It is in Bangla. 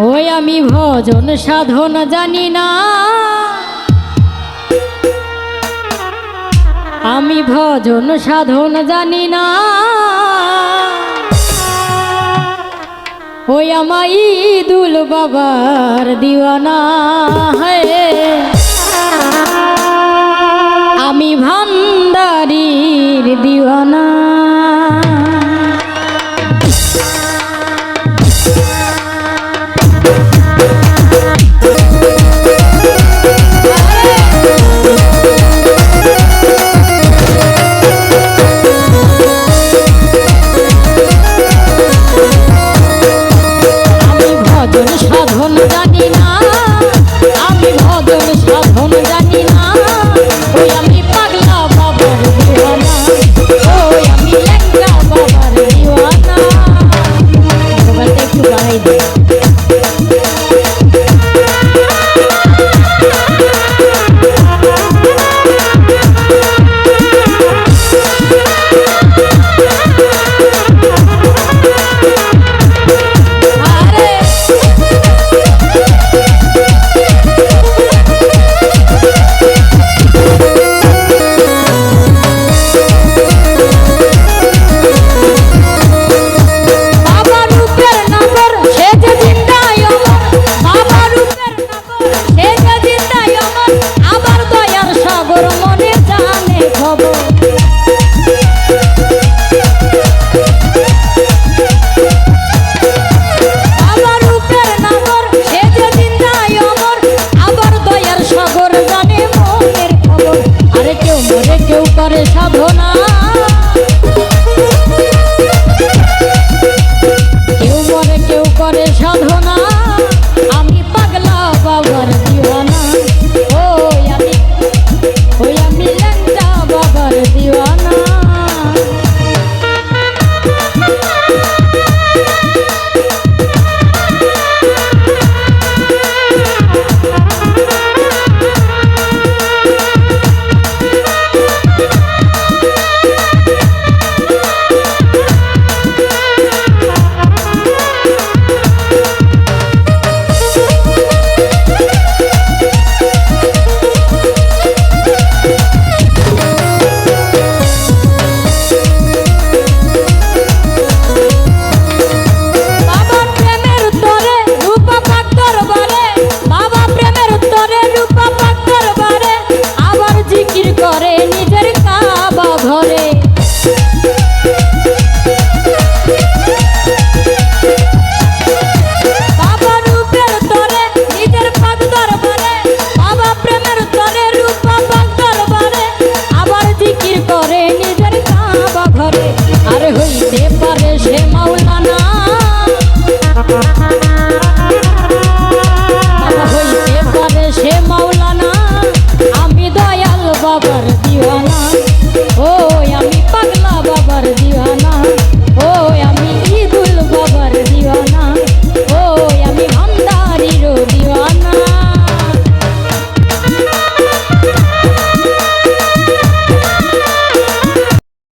ওই আমি ভজন সাধন জানি না, আমি ভজন সাধন জানি না। ওই আমাই দুল বাবার দিওয়ানা, আমি ভান্ডারির দিওয়ানা। সাধন জানি না, আমি ভজন সাধন জানি না। ওই আমি পাগলা বাবার দিওয়ানা, ওই আমি ল্যাংড়া বাবার দিওয়ানা। মোবাইলটা একটু বাড়াই দে। কেউ করে সাধনা, কেউ মরে কেউ করে সাধনা। আমি পাগলা বাবার দিওয়ানা, ওই আমি ল্যাংড়া বাবার দিওয়ানা। বাবার দিও